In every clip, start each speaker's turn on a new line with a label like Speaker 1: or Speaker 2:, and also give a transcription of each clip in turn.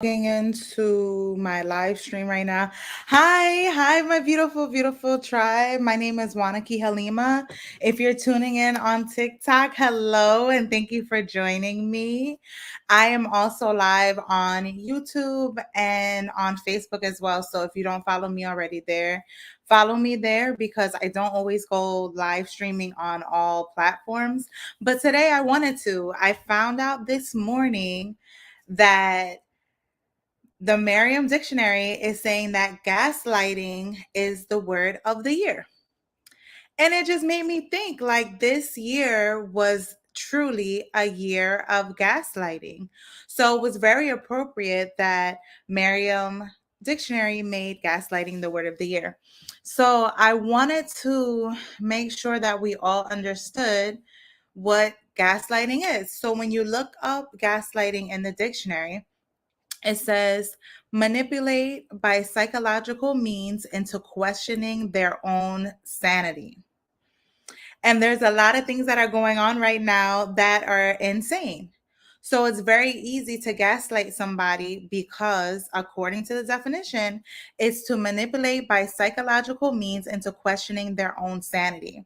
Speaker 1: Logging into my live stream right now. Hi, my beautiful tribe. My name is Wanaki Halima. If you're tuning in on TikTok, hello, and thank you for joining me. I am also live on YouTube and on Facebook as well. So if you don't follow me already there, follow me there because I don't always go live streaming on all platforms. But today I wanted to. I found out this morning that the Merriam dictionary is saying that gaslighting is the word of the year. And it just made me think like this year was truly a year of gaslighting. So it was very appropriate that Merriam dictionary made gaslighting the word of the year. So I wanted to make sure that we all understood what gaslighting is. So when you look up gaslighting in the dictionary, it says manipulate by psychological means into questioning their own sanity. And there's a lot of things that are going on right now that are insane. So it's very easy to gaslight somebody because, according to the definition, it's to manipulate by psychological means into questioning their own sanity.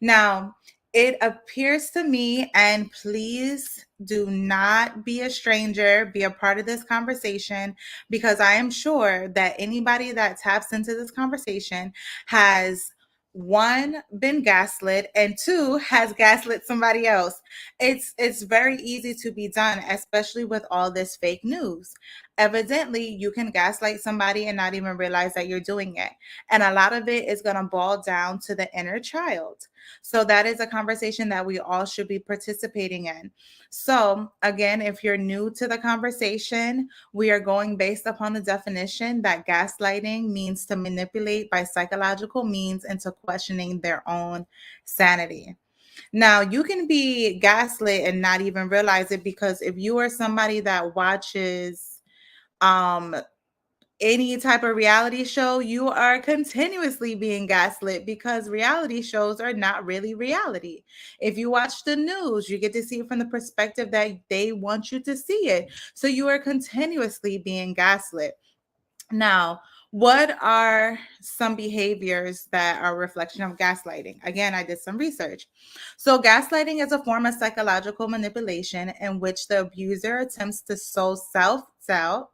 Speaker 1: Now, it appears to me, and please do not be a stranger, be a part of this conversation, because I am sure that anybody that taps into this conversation has one been gaslit and two has gaslit somebody else. It's very easy to be done, especially with all this fake news. Evidently you can gaslight somebody and not even realize that you're doing it, and a lot of it is going to boil down to the inner child. So that is a conversation that we all should be participating in. So again, if you're new to the conversation, we are going based upon the definition that gaslighting means to manipulate by psychological means into questioning their own sanity. Now, you can be gaslit and not even realize it, because if you are somebody that watches um any type of reality show, you are continuously being gaslit because reality shows are not really reality. If you watch the news, you get to see it from the perspective that they want you to see it. So you are continuously being gaslit. Now, what are some behaviors that are a reflection of gaslighting? Again, I did some research. So, gaslighting is a form of psychological manipulation in which the abuser attempts to sow self doubt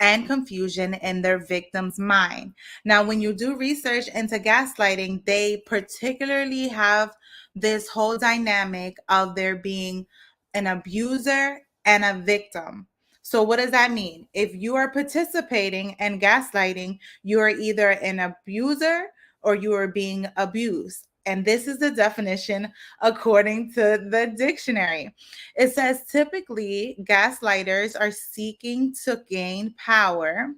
Speaker 1: and confusion in their victim's mind. Now, when you do research into gaslighting, they particularly have this whole dynamic of there being an abuser and a victim. So, what does that mean? If you are participating in gaslighting, you are either an abuser or you are being abused. And this is the definition according to the dictionary. It says typically gaslighters are seeking to gain power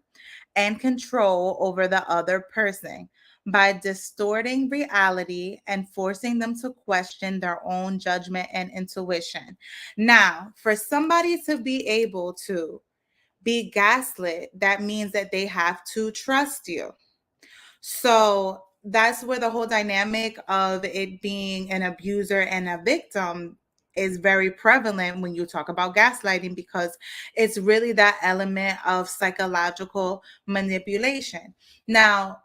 Speaker 1: and control over the other person by distorting reality and forcing them to question their own judgment and intuition. Now, for somebody to be able to be gaslit, that means that they have to trust you. So that's where the whole dynamic of it being an abuser and a victim is very prevalent when you talk about gaslighting, because it's really that element of psychological manipulation. Now,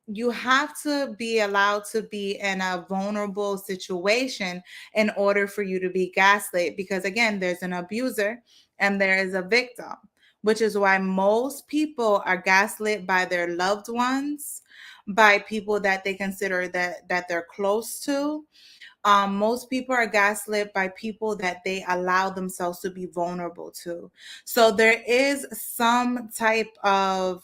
Speaker 1: you have to be allowed to be in a vulnerable situation in order for you to be gaslit, because again, there's an abuser and there is a victim, which is why most people are gaslit by their loved ones, by people that they consider that they're close to. Most people are gaslit by people that they allow themselves to be vulnerable to. So there is some type of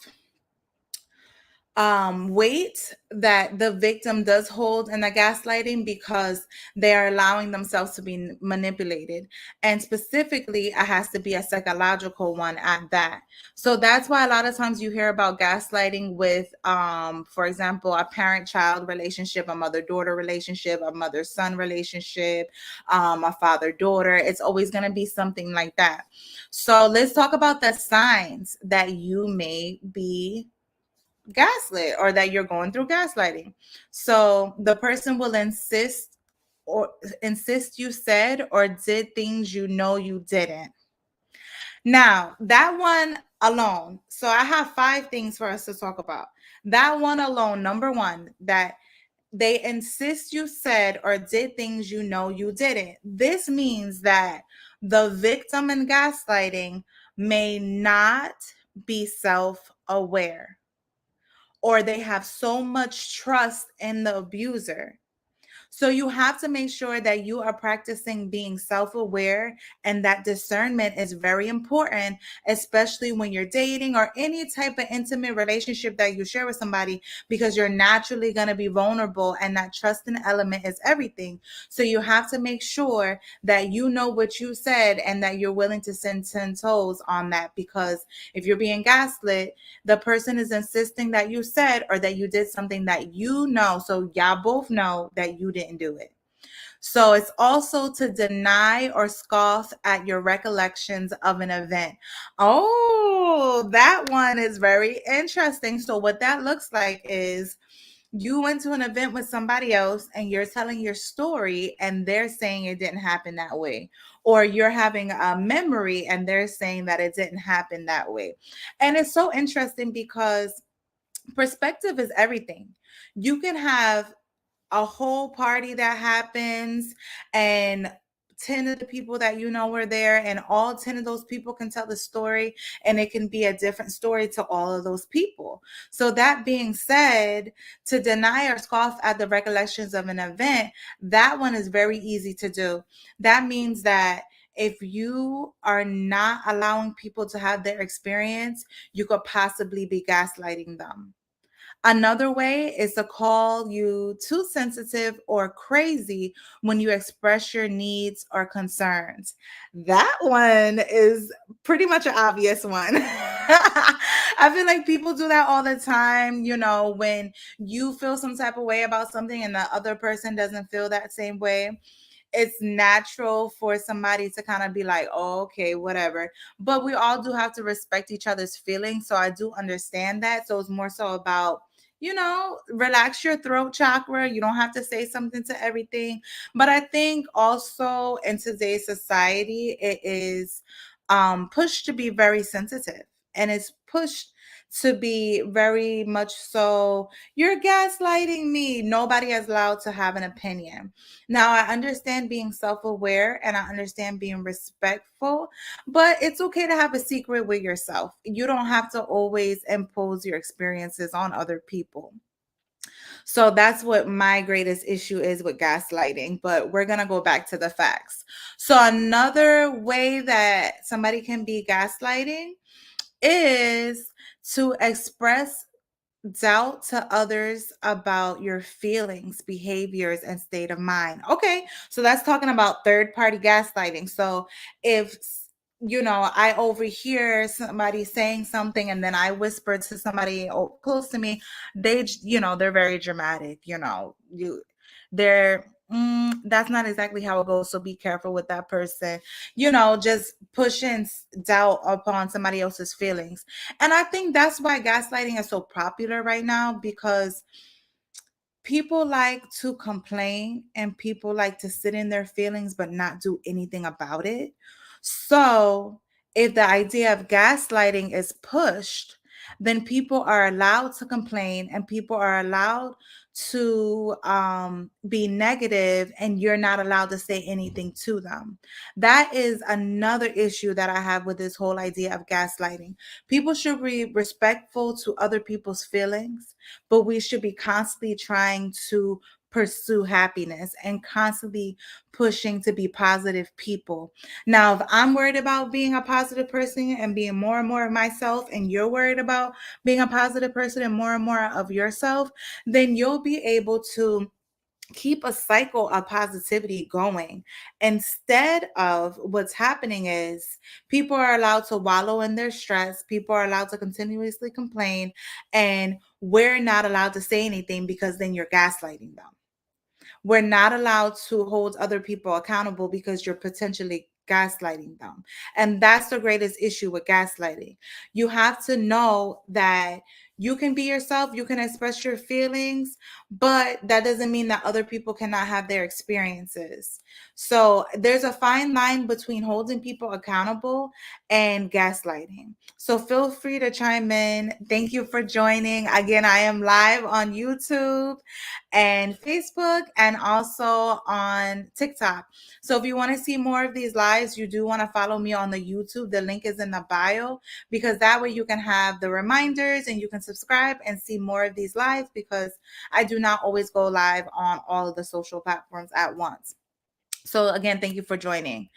Speaker 1: weight that the victim does hold in the gaslighting, because they are allowing themselves to be manipulated, and specifically it has to be a psychological one at that. So that's why a lot of times you hear about gaslighting with for example, a parent child relationship, a mother daughter relationship, a mother son relationship, a father daughter. It's always going to be something like that. So let's talk about the signs that you may be gaslit or that you're going through gaslighting. So the person will insist you said or did things you know you didn't. Now, that one alone. So I have five things for us to talk about. That one alone, number one, that they insist you said or did things you know you didn't. This means that the victim in gaslighting may not be self aware, or they have so much trust in the abuser. So you have to make sure that you are practicing being self-aware, and that discernment is very important, especially when you're dating or any type of intimate relationship that you share with somebody, because you're naturally going to be vulnerable, and that trusting element is everything. So you have to make sure that you know what you said and that you're willing to send 10 toes on that, because if you're being gaslit, the person is insisting that you said or that you did something that you know. So y'all both know that you didn't do it. So it's also to deny or scoff at your recollections of an event. Oh, that one is very interesting. So what that looks like is you went to an event with somebody else and you're telling your story and they're saying it didn't happen that way. Or you're having a memory and they're saying that it didn't happen that way. And it's so interesting because perspective is everything. You can have a whole party that happens, and 10 of the people that you know were there, and all 10 of those people can tell the story, and it can be a different story to all of those people. So that being said, to deny or scoff at the recollections of an event, that one is very easy to do. That means that if you are not allowing people to have their experience, you could possibly be gaslighting them. Another way is to call you too sensitive or crazy when you express your needs or concerns. That one is pretty much an obvious one. I feel like people do that all the time. You know, when you feel some type of way about something and the other person doesn't feel that same way, it's natural for somebody to kind of be like, oh, okay, whatever. But we all do have to respect each other's feelings. So I do understand that. So it's more so about, relax your throat chakra. You don't have to say something to everything. But I think also in today's society, it is pushed to be very sensitive, and it's pushed to be very much so, you're gaslighting me. Nobody is allowed to have an opinion. Now, I understand being self aware and I understand being respectful, but it's okay to have a secret with yourself. You don't have to always impose your experiences on other people. So that's what my greatest issue is with gaslighting. But we're going to go back to the facts. So, another way that somebody can be gaslighting is to express doubt to others about your feelings, behaviors, and state of mind. Okay, so that's talking about third party gaslighting. So if I overhear somebody saying something and then I whisper to somebody close to me, they're very dramatic. They're that's not exactly how it goes. So be careful with that person. Just pushing doubt upon somebody else's feelings. And I think that's why gaslighting is so popular right now, because people like to complain and people like to sit in their feelings but not do anything about it. So, if the idea of gaslighting is pushed, then people are allowed to complain and people are allowed to be negative, and you're not allowed to say anything to them. That is another issue that I have with this whole idea of gaslighting. People should be respectful to other people's feelings, but we should be constantly trying to pursue happiness and constantly pushing to be positive people. Now, if I'm worried about being a positive person and being more and more of myself, and you're worried about being a positive person and more of yourself, then you'll be able to keep a cycle of positivity going. Instead of, what's happening is people are allowed to wallow in their stress, people are allowed to continuously complain, and we're not allowed to say anything because then you're gaslighting them. We're not allowed to hold other people accountable because you're potentially gaslighting them. And that's the greatest issue with gaslighting. You have to know that You can be yourself, you can express your feelings, but that doesn't mean that other people cannot have their experiences. So there's a fine line between holding people accountable and gaslighting. So feel free to chime in. Thank you for joining. Again, I am live on YouTube and Facebook and also on TikTok. So if you want to see more of these lives, you do want to follow me on the YouTube. The link is in the bio, because that way you can have the reminders and you can subscribe and see more of these lives, because I do not always go live on all of the social platforms at once. So again, thank you for joining.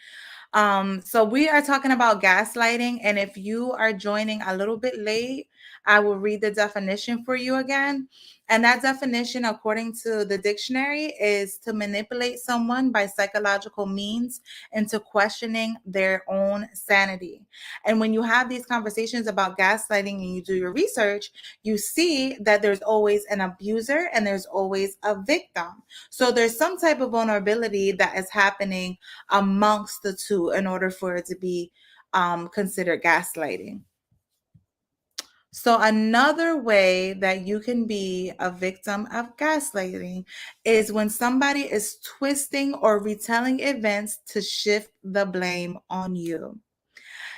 Speaker 1: So we are talking about gaslighting, and if you are joining a little bit late, I will read the definition for you again. And that definition, according to the dictionary, is to manipulate someone by psychological means into questioning their own sanity. And when you have these conversations about gaslighting and you do your research, you see that there's always an abuser and there's always a victim. So there's some type of vulnerability that is happening amongst the two in order for it to be considered gaslighting. So, another way that you can be a victim of gaslighting is when somebody is twisting or retelling events to shift the blame on you.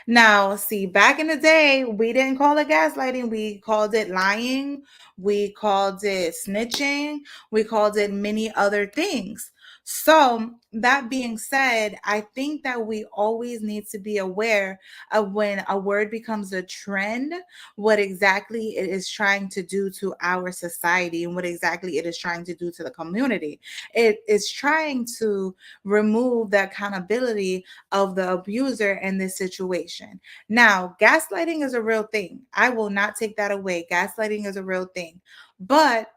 Speaker 1: Now, see, back in the day, we didn't call it gaslighting. We called it lying. We called it snitching. We called it many other things. So, that being said, I think that we always need to be aware of when a word becomes a trend, what exactly it is trying to do to our society and what exactly it is trying to do to the community. It is trying to remove the accountability of the abuser in this situation. Now, gaslighting is a real thing. I will not take that away. Gaslighting is a real thing. But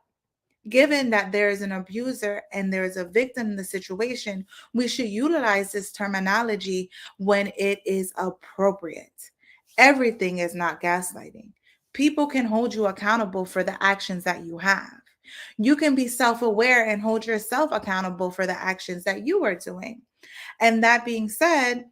Speaker 1: given that there is an abuser and there is a victim in the situation, we should utilize this terminology when it is appropriate. Everything is not gaslighting. People can hold you accountable for the actions that you have. You can be self aware and hold yourself accountable for the actions that you are doing. And that being said,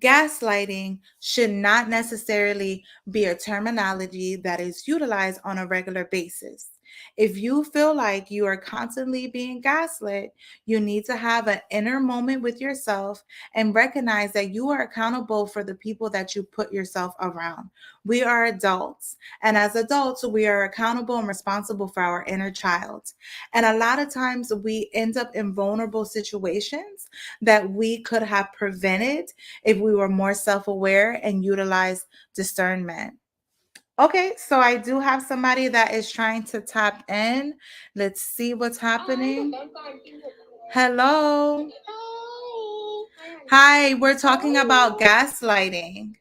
Speaker 1: gaslighting should not necessarily be a terminology that is utilized on a regular basis. If you feel like you are constantly being gaslit, you need to have an inner moment with yourself and recognize that you are accountable for the people that you put yourself around. We are adults, and as adults, we are accountable and responsible for our inner child. And a lot of times we end up in vulnerable situations that we could have prevented if we were more self aware and utilize discernment. Okay, so I do have somebody that is trying to tap in. Let's see what's happening. Hello. Hi, we're talking about gaslighting.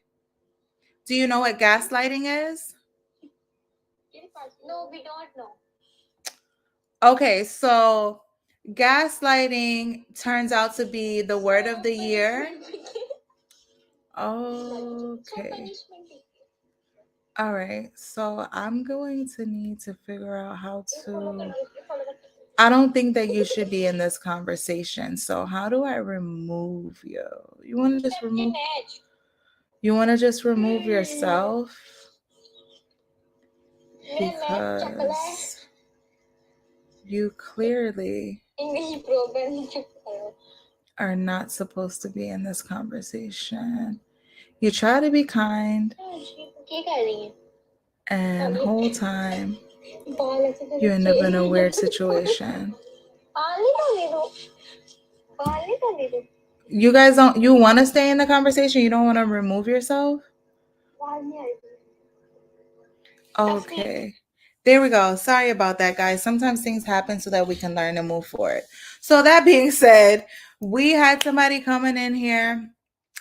Speaker 1: Do you know what gaslighting is?
Speaker 2: No, we don't know.
Speaker 1: Okay, so gaslighting turns out to be the word of the year. Okay. All right. So I'm going to need to figure out how to. I don't think that you should be in this conversation. So how do I remove you? You want to just remove? You want to just remove yourself? Because you clearly are not supposed to be in this conversation. You try to be kind, and whole time you end up in a weird situation. You guys don't. You want to stay in the conversation? You don't want to remove yourself? Okay. There we go. Sorry about that, guys. Sometimes things happen so that we can learn and move forward. So that being said, we had somebody coming in here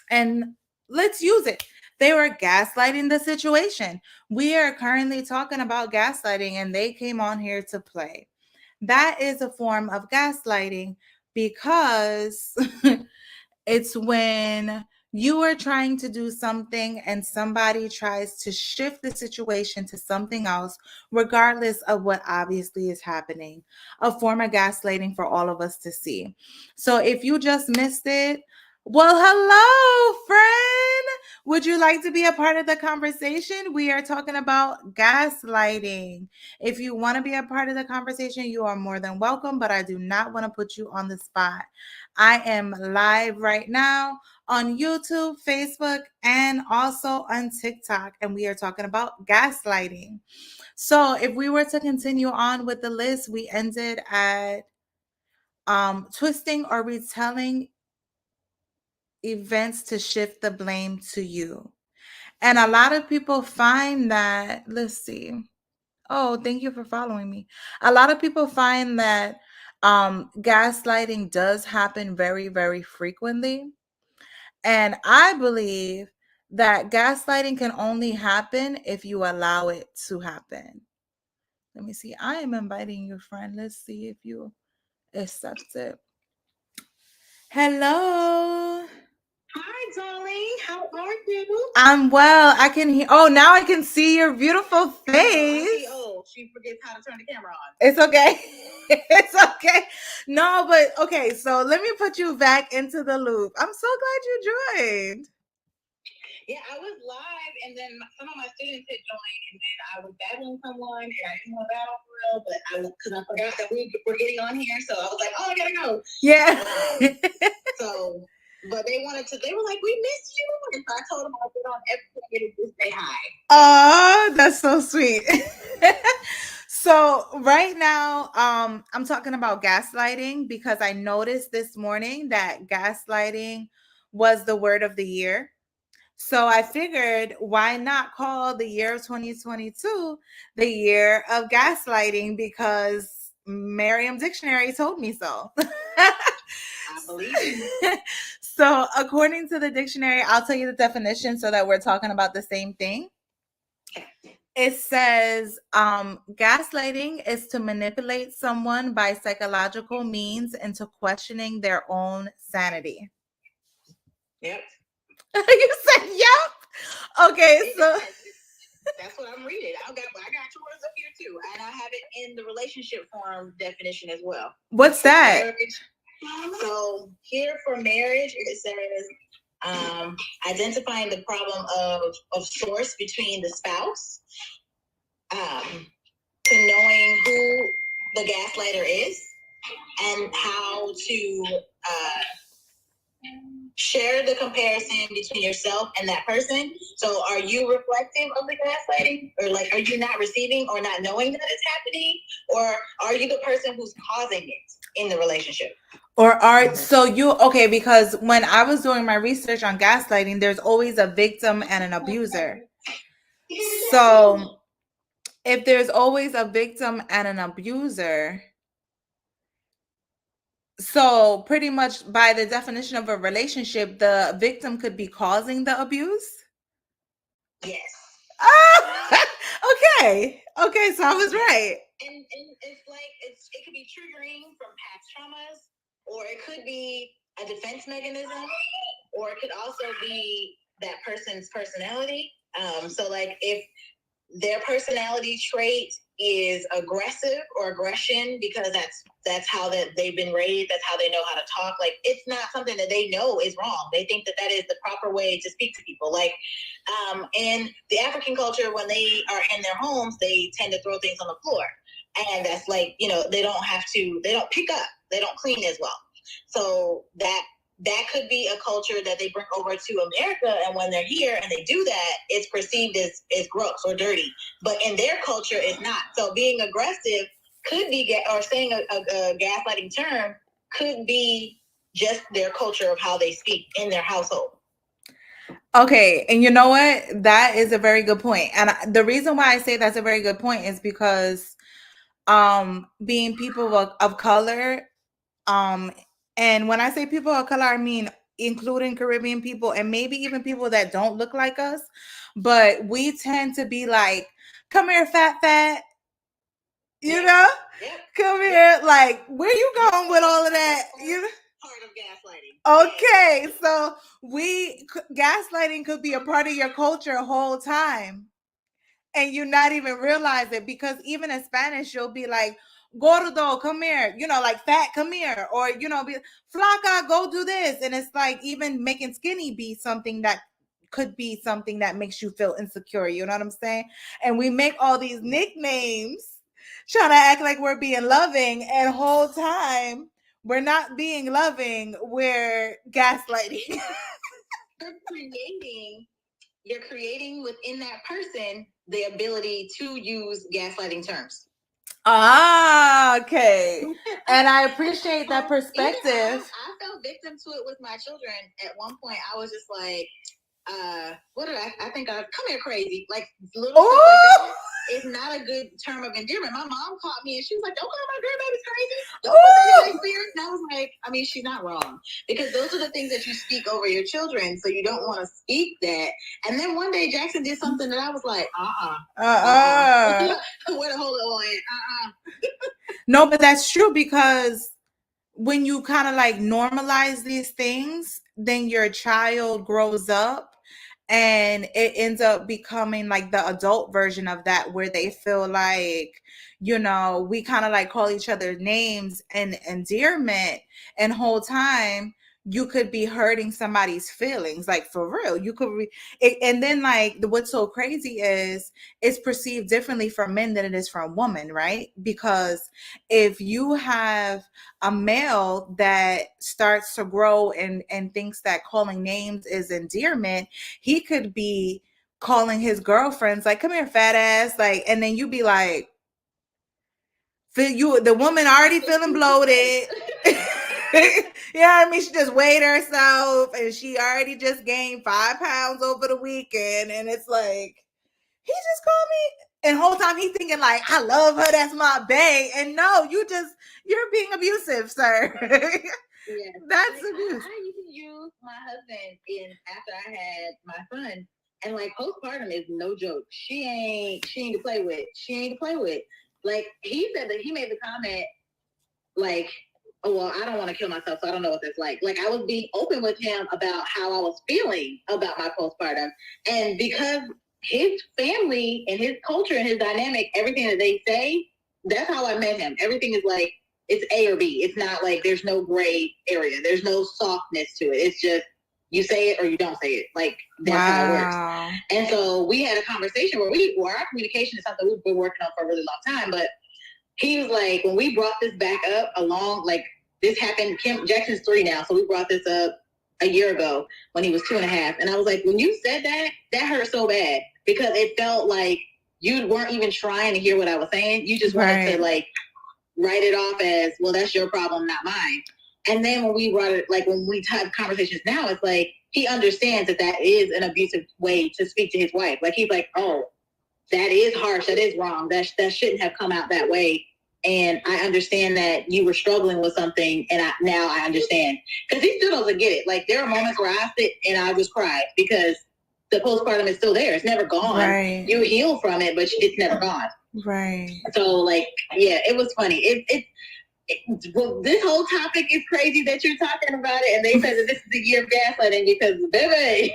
Speaker 1: and let's use it. They were gaslighting the situation. We are currently talking about gaslighting and they came on here to play. That is a form of gaslighting because it's when you are trying to do something and somebody tries to shift the situation to something else, regardless of what obviously is happening. A form of gaslighting for all of us to see. So if you just missed it, Well, hello, friend. Would you like to be a part of the conversation? We are talking about gaslighting. If you want to be a part of the conversation, you are more than welcome, but I do not want to put you on the spot. I am live right now on YouTube, Facebook, and also on TikTok, and we are talking about gaslighting. So, if we were to continue on with the list, we ended at twisting or retelling events to shift the blame to you. And a lot of people find that, let's see. Oh, thank you for following me. A lot of people find that gaslighting does happen very, very frequently. And I believe that gaslighting can only happen if you allow it to happen. Let me see. I am inviting you, friend. Let's see if you accept it. Hello.
Speaker 2: Hi, darling. How are you?
Speaker 1: I'm well. I can hear. Oh, now I can see your beautiful face.
Speaker 2: Oh, she forgets how to turn the camera on.
Speaker 1: It's okay. It's okay. No, but okay. So let me put you back into the loop. I'm so glad you joined.
Speaker 2: Yeah, I was live, and then some of my students had joined, and then I was battling someone, and I didn't want to battle for real, but because I forgot that we were getting on here, so I was like, oh, I gotta go.
Speaker 1: Yeah.
Speaker 2: So, but they wanted to. They were like, we missed you, and so I told them I'll get on everything and just say hi.
Speaker 1: Oh, that's so sweet. So right now, I'm talking about gaslighting because I noticed this morning that gaslighting was the word of the year. So I figured, why not call the year of 2022 the year of gaslighting? Because Merriam Dictionary told me so.
Speaker 2: I believe it.
Speaker 1: So, according to the dictionary, I'll tell you the definition so that we're talking about the same thing. It says gaslighting is to manipulate someone by psychological means into questioning their own sanity.
Speaker 2: Yep.
Speaker 1: You said yep. Okay, so
Speaker 2: that's what I'm reading. I got yours up here too, and I have it in the relationship form definition as well.
Speaker 1: What's that?
Speaker 2: Marriage. So here for marriage, it says identifying the problem of source between the spouse, to knowing who the gaslighter is, and how to share the comparison between yourself and that person. So are you reflective of the gaslighting, or like are you not receiving or not knowing that it's happening, or are you the person who's causing it in the relationship?
Speaker 1: Or are so you okay? Because when I was doing my research on gaslighting, there's always a victim and an abuser. So if there's always a victim and an abuser, so pretty much by the definition of a relationship, the victim could be causing the abuse.
Speaker 2: Yes.
Speaker 1: Ah, okay. Okay, so I was right.
Speaker 2: And it's like it could be triggering from past traumas, or it could be a defense mechanism, or it could also be that person's personality. So like if their personality trait is aggressive or aggression, because that's how that they've been raised, that's how they know how to talk. Like it's not something that they know is wrong. They think that is the proper way to speak to people. Like in the African culture, when they are in their homes, they tend to throw things on the floor, and that's like, they don't pick up, they don't clean as well. So that could be a culture that they bring over to America, and when they're here and they do that, it's perceived as gross or dirty. But in their culture, it's not. So being aggressive could be, or saying a gaslighting term could be just their culture of how they speak in their household.
Speaker 1: Okay, and you know what? That is a very good point. And the reason why I say that's a very good point is because being people of color, and when I say people of color, I mean including Caribbean people and maybe even people that don't look like us, but we tend to be like, come here, fat,
Speaker 2: Yep.
Speaker 1: Come here, like, where you going with all of that?
Speaker 2: Part of gaslighting.
Speaker 1: Okay, so gaslighting could be a part of your culture a whole time, and you not even realize it, because even in Spanish, you'll be like, gordo, come here, like fat, come here, or be flaca, go do this. And it's like even making skinny be something that could be something that makes you feel insecure. You know what I'm saying? And we make all these nicknames trying to act like we're being loving, and whole time we're not being loving, we're gaslighting.
Speaker 2: You're creating you're creating within that person the ability to use gaslighting terms.
Speaker 1: Ah, okay. And I appreciate that perspective.
Speaker 2: I fell victim to it with my children. At one point, I was just like, what did I think I come here crazy, like little stuff like that. It's not a good term of endearment. My mom caught me and she was like, don't call my grandbaby's crazy, don't put that in my spirit. And I was like, I mean, she's not wrong, because those are the things that you speak over your children, so you don't want to speak that. And then one day Jackson did something that I was like, where the whole
Speaker 1: no, but that's true, because when you kind of like normalize these things, then your child grows up and it ends up becoming like the adult version of that, where they feel like, we kind of like call each other names and endearment, and whole time you could be hurting somebody's feelings, like for real. You could and then like what's so crazy is it's perceived differently from men than it is from women, right? Because if you have a male that starts to grow and thinks that calling names is endearment, he could be calling his girlfriends like, come here, fat ass, like, and then you be like, the woman already feeling bloated. You know what I mean? She just weighed herself and she already just gained 5 pounds over the weekend, and it's like, he just called me, and whole time he's thinking like, I love her, that's my bae. And no, you're being abusive, sir.
Speaker 2: Yeah,
Speaker 1: that's abuse.
Speaker 2: I used to use my husband after I had my son, and like postpartum is no joke. She ain't to play with. She ain't to play with. Like he said that he made the comment like, oh well, I don't want to kill myself, so I don't know what that's like. Like I was being open with him about how I was feeling about my postpartum, and because his family and his culture and his dynamic, everything that they say, that's how I met him. Everything is like, it's A or B. It's not like there's no gray area. There's no softness to it. It's just you say it or you don't say it. Like that's how it works. And so we had a conversation where our communication is something we've been working on for a really long time. But he was like, when we brought this back up like this happened, Jackson's 3 now. So we brought this up a year ago when he was 2.5. And I was like, when you said that hurt so bad, because it felt like you weren't even trying to hear what I was saying. You just wanted to like write it off as, well, that's your problem, not mine. And then when we brought it, like when we have conversations now, it's like he understands that is an abusive way to speak to his wife. Like he's like, oh, that is harsh, that is wrong, that shouldn't have come out that way. And I understand that you were struggling with something, and now I understand. Because he still doesn't get it. Like there are moments where I sit and I just cry because the postpartum is still there. It's never gone. Right. You heal from it, but it's never gone.
Speaker 1: Right.
Speaker 2: So like, yeah, it was funny. Well, this whole topic is crazy that you're talking about it, and they said that this is the year of gaslighting because, baby,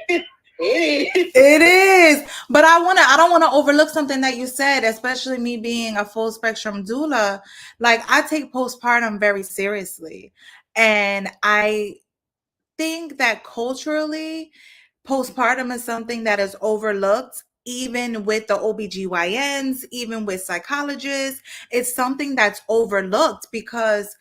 Speaker 1: it is. But I don't want to overlook something that you said, especially me being a full spectrum doula. Like I take postpartum very seriously, and I think that culturally, postpartum is something that is overlooked. Even with the OBGYNs, even with psychologists, it's something that's overlooked because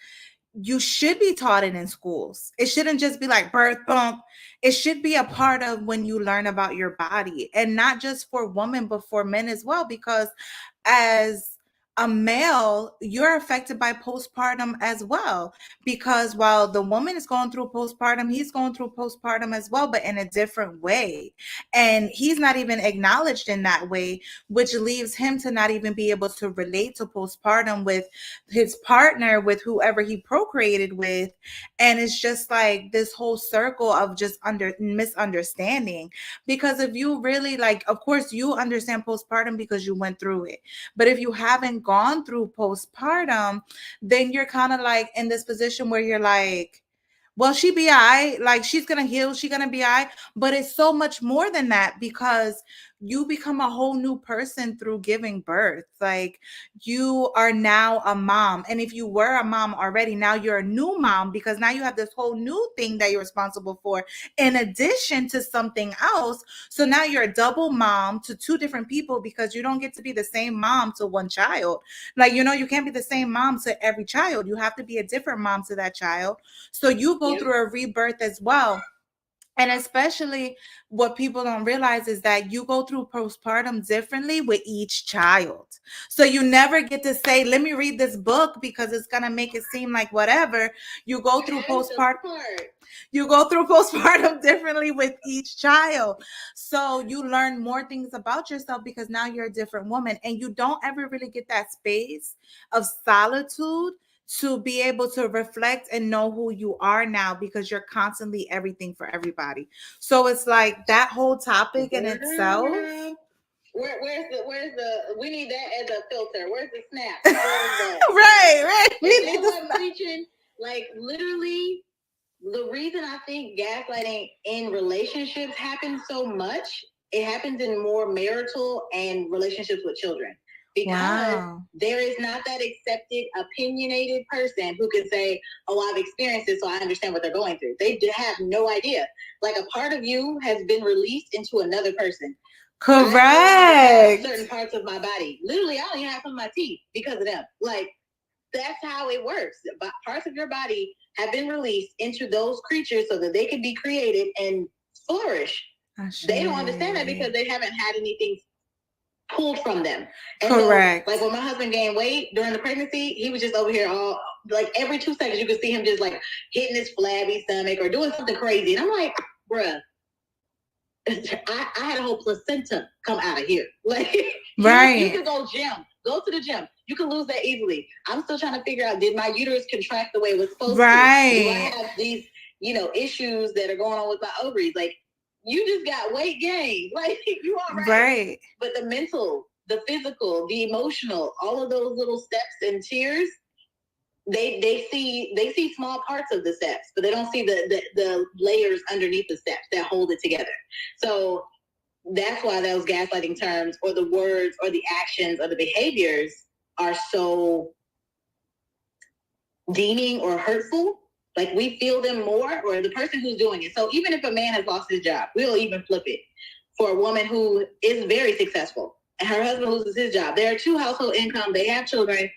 Speaker 1: you should be taught it in schools. It shouldn't just be like birth bump. It should be a part of when you learn about your body, and not just for women, but for men as well, because as a male, you're affected by postpartum as well. Because while the woman is going through postpartum, he's going through postpartum as well, but in a different way. And he's not even acknowledged in that way, which leaves him to not even be able to relate to postpartum with his partner, with whoever he procreated with. And it's just like this whole circle of just misunderstanding. Because if you really like, of course you understand postpartum because you went through it, but if you haven't gone through postpartum, then you're kind of like in this position where you're like, well, she be all right, like she's gonna heal, she's gonna be all right. But it's so much more than that, because you become a whole new person through giving birth. Like, you are now a mom. And if you were a mom already, now you're a new mom, because now you have this whole new thing that you're responsible for in addition to something else. So now you're a double mom to two different people, because you don't get to be the same mom to one child. Like, you can't be the same mom to every child. You have to be a different mom to that child. So you go through a rebirth as well. And especially, what people don't realize is that you go through postpartum differently with each child. So you never get to say, let me read this book, because it's going to make it seem like whatever. You go through postpartum. You go through postpartum differently with each child. So you learn more things about yourself, because now you're a different woman, and you don't ever really get that space of solitude to be able to reflect and know who you are now, because you're constantly everything for everybody. So it's like that whole topic in itself.
Speaker 2: Where's the we need that as a filter. Where's the snap? Where's the
Speaker 1: right. We
Speaker 2: need what I'm preaching. Like, literally, the reason I think gaslighting in relationships happens so much, it happens in more marital and relationships with children. Because there is not that accepted, opinionated person who can say, oh, I've experienced it, so I understand what they're going through. They have no idea. Like, a part of you has been released into another person.
Speaker 1: Correct.
Speaker 2: Certain parts of my body. Literally, I don't even have some of my teeth because of them. Like, that's how it works. But parts of your body have been released into those creatures so that they can be created and flourish. They don't understand that because they haven't had anything pulled from them. And correct. So, like, when my husband gained weight during the pregnancy, he was just over here all, like, every 2 seconds you could see him just, like, hitting his flabby stomach or doing something crazy. And I'm like, bruh, I had a whole placenta come out of here. Like, right. You can go to the gym. You can lose that easily. I'm still trying to figure out, did my uterus contract the way it was supposed to? Do I have these, issues that are going on with my ovaries? Like, you just got weight gain. Like, you are right. Right. But the mental, the physical, the emotional, all of those little steps and tiers, they see small parts of the steps, but they don't see the layers underneath the steps that hold it together. So that's why those gaslighting terms or the words or the actions or the behaviors are so deeming or hurtful. Like, we feel them more, or the person who's doing it. So even if a man has lost his job, we'll even flip it for a woman who is very successful and her husband loses his job. There are 2 household income. They have children.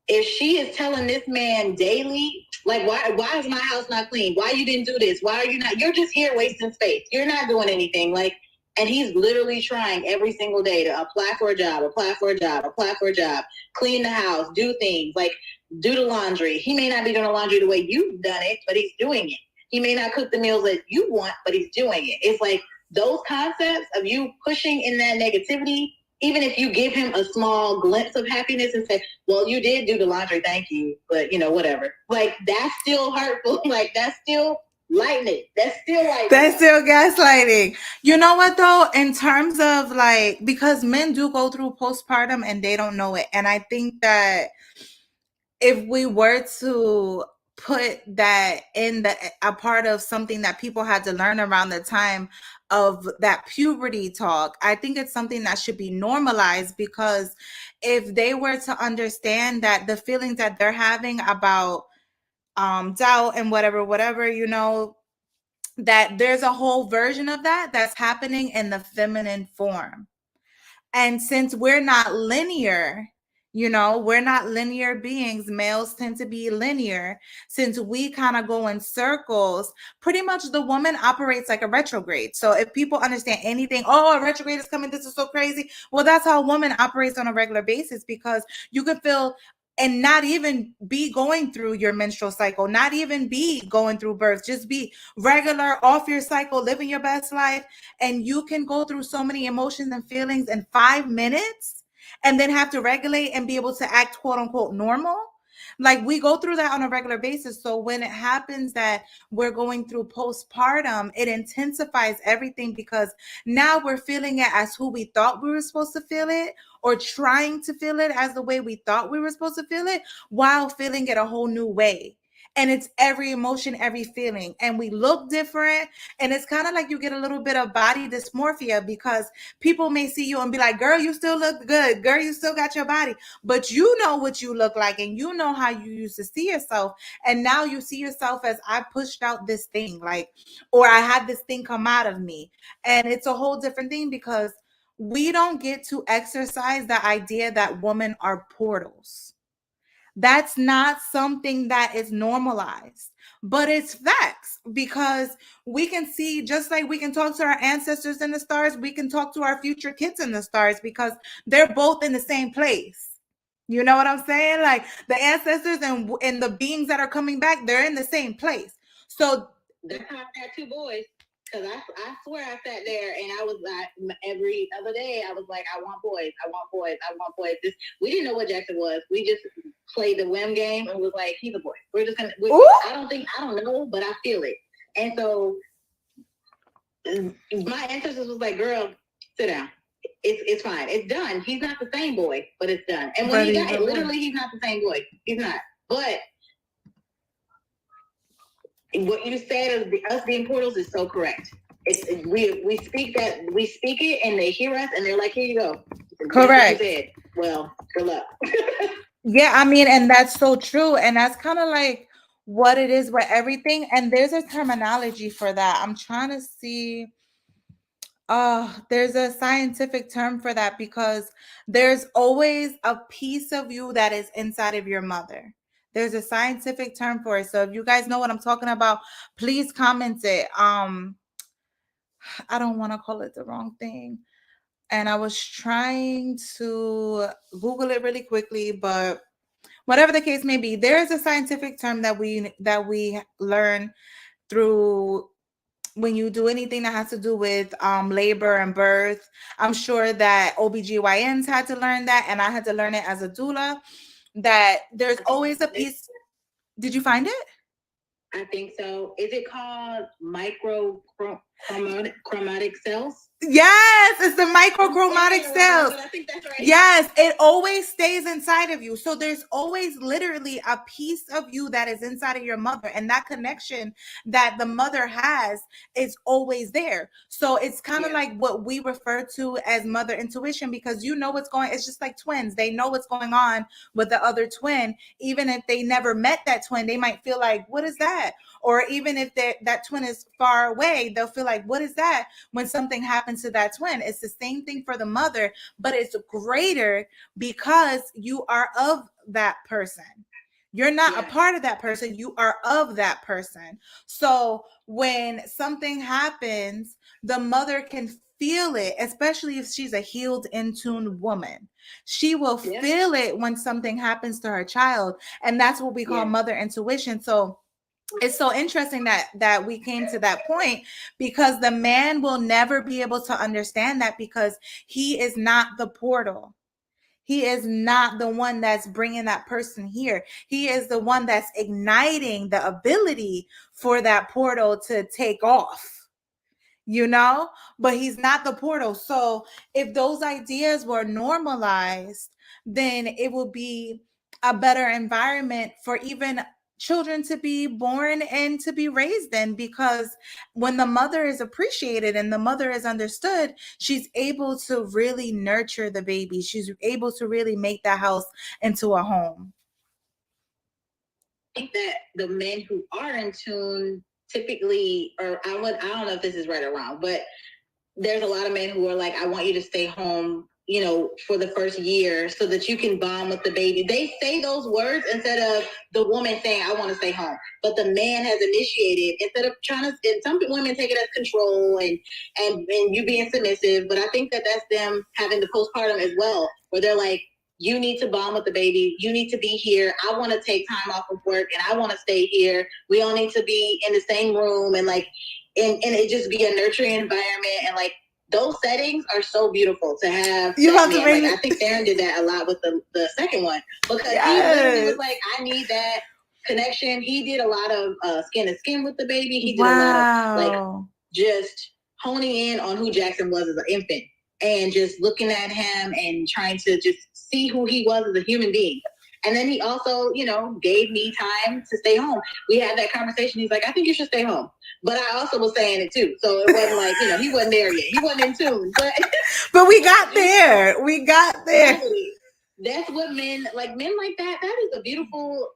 Speaker 2: If she is telling this man daily, like, why is my house not clean? Why you didn't do this? Why are you not? You're just here wasting space. You're not doing anything. Like, and he's literally trying every single day to apply for a job, clean the house, do things, like, do the laundry. He may not be doing the laundry the way you've done it, but he's doing it. He may not cook the meals that you want, but he's doing it. It's like those concepts of you pushing in that negativity. Even if you give him a small glimpse of happiness and say, well, you did do the laundry, thank you, but, whatever. Like, that's still hurtful. Like, that's still lightning. That's still like
Speaker 1: that's still gaslighting. You know what, though? In terms of, like, because men do go through postpartum and they don't know it. And I think that if we were to put that in a part of something that people had to learn around the time of that puberty talk, I think it's something that should be normalized, because if they were to understand that the feelings that they're having about doubt and whatever, that there's a whole version of that that's happening in the feminine form. And since we're not linear, we're not linear beings. Males tend to be linear. Since we kind of go in circles, pretty much the woman operates like a retrograde. So if people understand anything, oh, a retrograde is coming, this is so crazy. Well, that's how a woman operates on a regular basis, because you could feel and not even be going through your menstrual cycle, not even be going through birth, just be regular, off your cycle, living your best life. And you can go through so many emotions and feelings in 5 minutes and then have to regulate and be able to act quote unquote normal. Like, we go through that on a regular basis. So when it happens that we're going through postpartum, it intensifies everything, because now we're feeling it as who we thought we were supposed to feel it, or trying to feel it as the way we thought we were supposed to feel it, while feeling it a whole new way. and it's every emotion, every feeling, and we look different. And it's kind of like you get a little bit of body dysmorphia because people may see you and be like, girl, you still look good, girl, you still got your body, but you know what you look like and you know how you used to see yourself, and now you see yourself as, I pushed out this thing, like, or I had this thing come out of me. And it's a whole different thing because we don't get to exercise the idea that women are portals. That's not something that is normalized, but it's facts because we can see, just like we can talk to our ancestors in the stars, we can talk to our future kids in the stars because they're both in the same place. You know what I'm saying? Like the ancestors and the beings that are coming back, they're in the same place. So
Speaker 2: that's how I got two boys. Because I swear I sat there and I was like, every other day, I was like, I want boys, I want boys, I want boys. We didn't know what Jackson was. We just played the whim game and was like, he's a boy. We're just going to, I don't know, but I feel it. And so my ancestors was like, girl, sit down. It's fine. It's done. He's not the same boy, but it's done. And when he got it, literally, he's not the same boy. He's not. But what you said of us being portals is so correct. We speak it and they hear us and they're like, here you go.
Speaker 1: Correct.
Speaker 2: Well, good luck.
Speaker 1: Yeah, I mean, and that's so true. And that's kind of like what it is with everything. And there's a terminology for that. I'm trying to see. There's a scientific term for that because there's always a piece of you that is inside of your mother. There's a scientific term for it. So if you guys know what I'm talking about, please comment it. I don't want to call it the wrong thing. And I was trying to Google it really quickly, but whatever the case may be, there is a scientific term that we learn through when you do anything that has to do with labor and birth. I'm sure that OBGYNs had to learn that, and I had to learn it as a doula, that there's always a piece. Did you find it?
Speaker 2: I think so. Is it called chromatic cells?
Speaker 1: Yes, it's the microchromatic cells.
Speaker 2: I think that's right.
Speaker 1: Yes, it always stays inside of you. So there's always literally a piece of you that is inside of your mother, and that connection that the mother has is always there. So it's kind of like what we refer to as mother intuition, because you know what's going. It's just like twins. They know what's going on with the other twin, even if they never met that twin. They might feel like, what is that? Or even if that twin is far away, they'll feel like, what is that? When something happens to that twin. It's the same thing for the mother, but it's greater because you are of that person. You're not a part of that person. You are of that person. So when something happens, the mother can feel it, especially if she's a healed, in tune woman. She will feel it when something happens to her child. And that's what we call mother intuition. So it's so interesting that we came to that point, because the man will never be able to understand that, because he is not the portal. He is not the one that's bringing that person here. He is the one that's igniting the ability for that portal to take off, but he's not the portal. So if those ideas were normalized, then it would be a better environment for even children to be born and to be raised in, because when the mother is appreciated and the mother is understood, she's able to really nurture the baby. She's able to really make that house into a home.
Speaker 2: I think that the men who are in tune typically, or I don't know if this is right or wrong, but there's a lot of men who are like, I want you to stay home, for the first year so that you can bond with the baby. They say those words instead of the woman saying, I want to stay home. But the man has initiated, instead of trying to, and some women take it as control and you being submissive. But I think that that's them having the postpartum as well, where they're like, you need to bond with the baby. You need to be here. I want to take time off of work and I want to stay here. We all need to be in the same room and it just be a nurturing environment. And those settings are so beautiful to have. I think Darren did that a lot with the second one, because he literally was like, I need that connection. He did a lot of skin to skin with the baby. He did a lot of just honing in on who Jackson was as an infant and just looking at him and trying to just see who he was as a human being. And then he also, gave me time to stay home. We had that conversation. He's like, I think you should stay home. But I also was saying it too. So it wasn't like, he wasn't there yet. He wasn't in tune.
Speaker 1: But we got there. We got there.
Speaker 2: Exactly. That's what men like that. That is beautiful.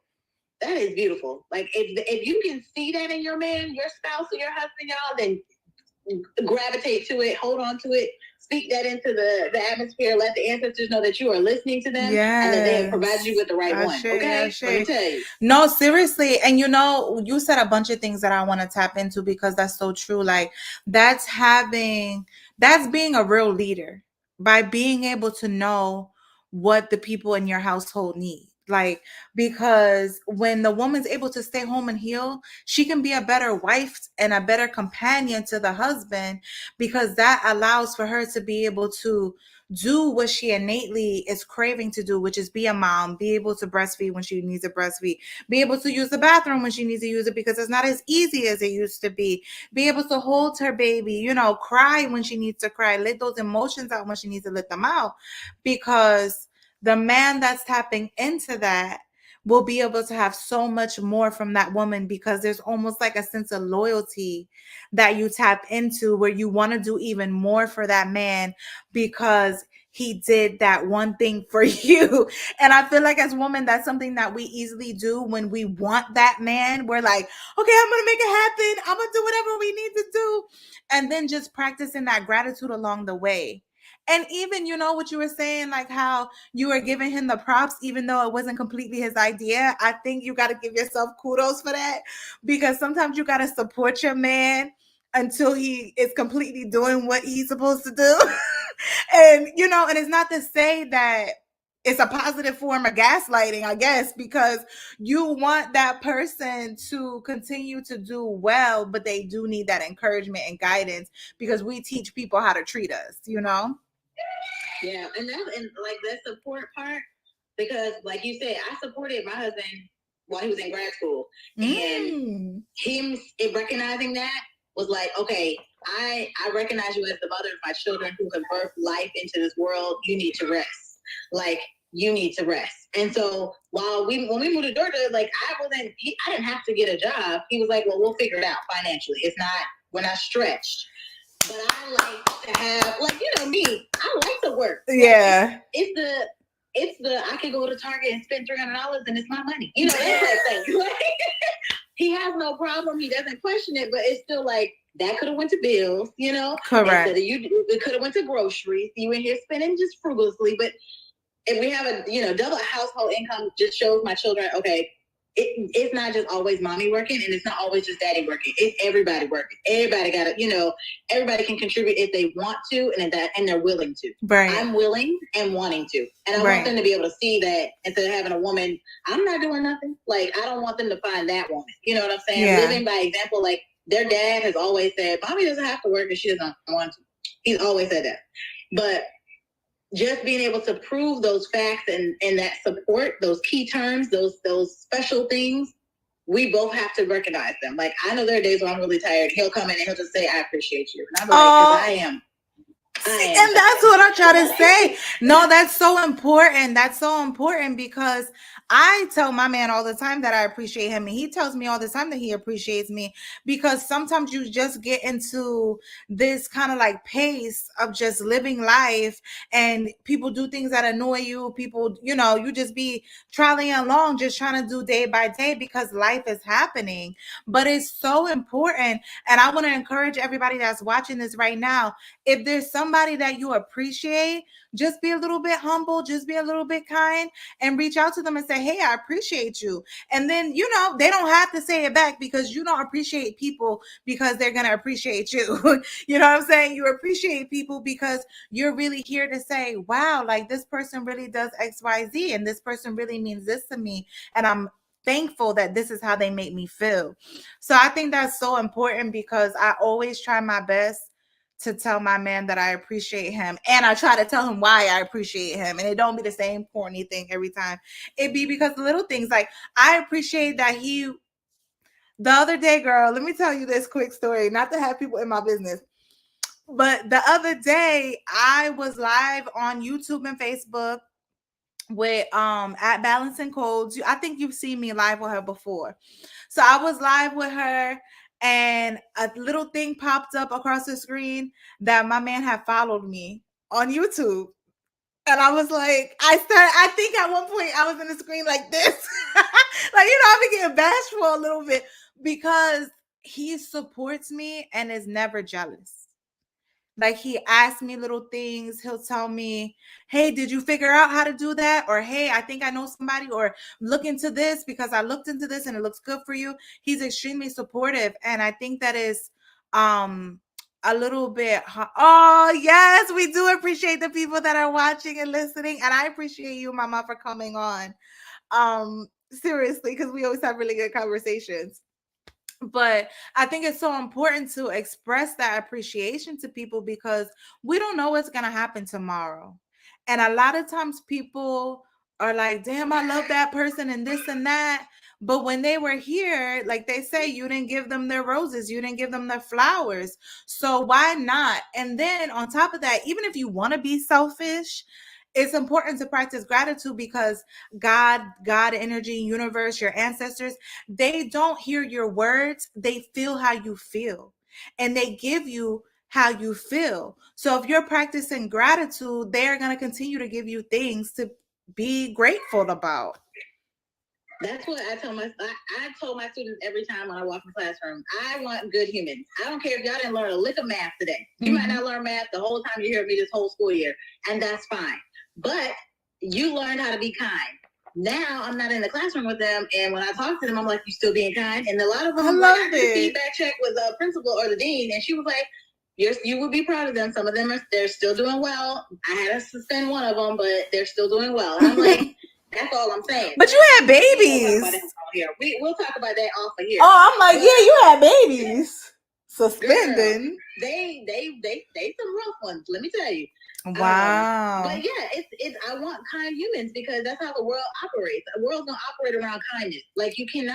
Speaker 2: Like if you can see that in your man, your spouse or your husband, y'all, then gravitate to it, hold on to it, speak that into the atmosphere, let the ancestors know that you are listening to them, and that they have provided you with the right one. Okay? Let me tell you.
Speaker 1: No, seriously. And you said a bunch of things that I want to tap into because that's so true. Like that's being a real leader by being able to know what the people in your household need. Like, because when the woman's able to stay home and heal, she can be a better wife and a better companion to the husband, because that allows for her to be able to do what she innately is craving to do, which is be a mom, be able to breastfeed when she needs to breastfeed, be able to use the bathroom when she needs to use it because it's not as easy as it used to be able to hold her baby, cry when she needs to cry, let those emotions out when she needs to let them out, because the man that's tapping into that will be able to have so much more from that woman, because there's almost like a sense of loyalty that you tap into where you want to do even more for that man because he did that one thing for you. And I feel like as women, that's something that we easily do when we want that man. We're like, okay, I'm going to make it happen. I'm going to do whatever we need to do. And then just practicing that gratitude along the way. And even, what you were saying, like how you were giving him the props, even though it wasn't completely his idea. I think you got to give yourself kudos for that, because sometimes you got to support your man until he is completely doing what he's supposed to do. And it's not to say that it's a positive form of gaslighting, I guess, because you want that person to continue to do well, but they do need that encouragement and guidance, because we teach people how to treat us.
Speaker 2: Yeah, and like that support part, because like you said, I supported my husband while he was in grad school, and him recognizing that was like, okay, I recognize you as the mother of my children who have birthed life into this world. You need to rest. Like, you need to rest. And so when we moved to Georgia, like I didn't have to get a job. He was like, well, we'll figure it out financially. We're not stretched. But I like to have, me, I like to work.
Speaker 1: Yeah.
Speaker 2: It's the I can go to Target and spend $300 and it's my money. That type thing. He has no problem. He doesn't question it, but it's still like that could have went to bills,
Speaker 1: Correct.
Speaker 2: Instead of it could have went to groceries. You in here spending just frugally. But if we have a double household income, just shows my children, okay, it's not just always mommy working, and it's not always just daddy working. It's everybody working. Everybody got to, everybody can contribute if they want to, and they're willing to.
Speaker 1: Right.
Speaker 2: I'm willing and wanting to, and I want them to be able to see that instead of having a woman, I'm not doing nothing. Like, I don't want them to find that woman. You know what I'm saying?
Speaker 1: Yeah.
Speaker 2: Living by example. Like, their dad has always said, mommy doesn't have to work if she doesn't want to. He's always said that, but just being able to prove those facts and that support, those key terms, those special things, we both have to recognize them. Like, I know there are days when I'm really tired. He'll come in and he'll just say, I appreciate you. And I'm like, because I am.
Speaker 1: And that's what I try to say. No, that's so important. That's so important, because I tell my man all the time that I appreciate him, and he tells me all the time that he appreciates me, because sometimes you just get into this kind of like pace of just living life, and people do things that annoy you. People, you just be trolleying along, just trying to do day by day because life is happening. But it's so important. And I want to encourage everybody that's watching this right now, if there's somebody that you appreciate, just be a little bit humble, just be a little bit kind, and reach out to them and say, hey, I appreciate you. And then, they don't have to say it back, because you don't appreciate people because they're going to appreciate you. You know what I'm saying? You appreciate people because you're really here to say, wow, like this person really does XYZ, and this person really means this to me. And I'm thankful that this is how they make me feel. So I think that's so important, because I always try my best to tell my man that I appreciate him, and I try to tell him why I appreciate him, and it don't be the same corny thing every time. It be because the little things, like I appreciate that the other day, girl, let me tell you this quick story, not to have people in my business, but the other day I was live on YouTube and Facebook, with at Balancing Codes. I think you've seen me live with her before. So I was live with her and a little thing popped up across the screen that my man had followed me on YouTube. And I was like, I think at one point I was in the screen like this. Like, I've been getting bashful a little bit because he supports me and is never jealous. Like, he asks me little things. He'll tell me, hey, did you figure out how to do that? Or, hey, I think I know somebody, or look into this because I looked into this and it looks good for you. He's extremely supportive. And I think that is a little bit oh yes, we do appreciate the people that are watching and listening. And I appreciate you, Mama, for coming on. Seriously, because we always have really good conversations. But I think it's so important to express that appreciation to people because we don't know what's going to happen tomorrow. And a lot of times people are like, damn, I love that person and this and that. But when they were here, like they say, you didn't give them their roses, you didn't give them their flowers. So why not? And then on top of that, even if you want to be selfish, it's important to practice gratitude because God, energy, universe, your ancestors, they don't hear your words, they feel how you feel. And they give you how you feel. So if you're practicing gratitude, they're going to continue to give you things to be grateful about.
Speaker 2: That's what I told my students every time when I walk in the classroom. I want good humans. I don't care if y'all didn't learn a lick of math today. You might not learn math the whole time you hear me this whole school year, and that's fine. But you learned how to be kind. Now I'm not in the classroom with them, and when I talk to them, I'm like, "You still being kind?" And a lot of them, I did a feedback check with the principal or the dean, and she was like, you would be proud of them. Some of them they're still doing well. I had to suspend one of them, but they're still doing well. And I'm like, that's all I'm saying.
Speaker 1: But you had babies.
Speaker 2: We'll talk about that off of here.
Speaker 1: Oh, I'm like, yeah, you had babies. Suspending.
Speaker 2: Girl, they some rough ones. Let me tell you.
Speaker 1: Wow.
Speaker 2: But yeah, it's I want kind humans because that's how the world operates. The world's gonna operate around kindness. Like you can't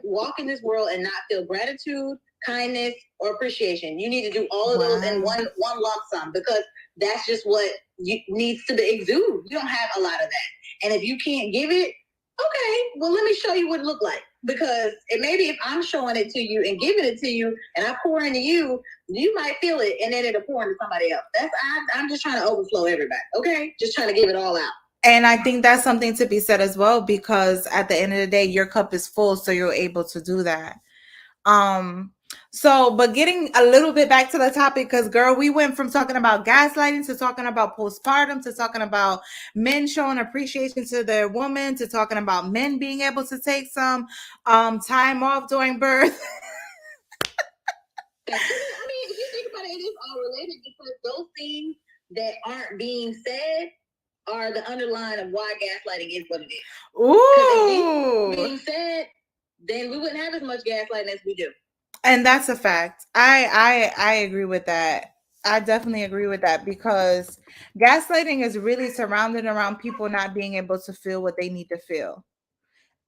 Speaker 2: walk in this world and not feel gratitude, kindness, or appreciation. You need to do all of those in one lump sum because that's just what needs to exude. You don't have a lot of that, and if you can't give it, okay, well let me show you what it looked like. Because maybe if I'm showing it to you and giving it to you, and I pour into you, you might feel it, and then it'll pour into somebody else. I'm just trying to overflow everybody. Okay, just trying to give it all out.
Speaker 1: And I think that's something to be said as well, because at the end of the day, your cup is full, so you're able to do that. But getting a little bit back to the topic, because girl, we went from talking about gaslighting to talking about postpartum to talking about men showing appreciation to their woman to talking about men being able to take some time off during birth.
Speaker 2: I mean, if you think about it, it is all related because those things that aren't being said are the underline of why gaslighting is what it is.
Speaker 1: Ooh.
Speaker 2: If being said, then we wouldn't have as much gaslighting as we do.
Speaker 1: And that's a fact. I agree with that. I definitely agree with that because gaslighting is really surrounded around people not being able to feel what they need to feel,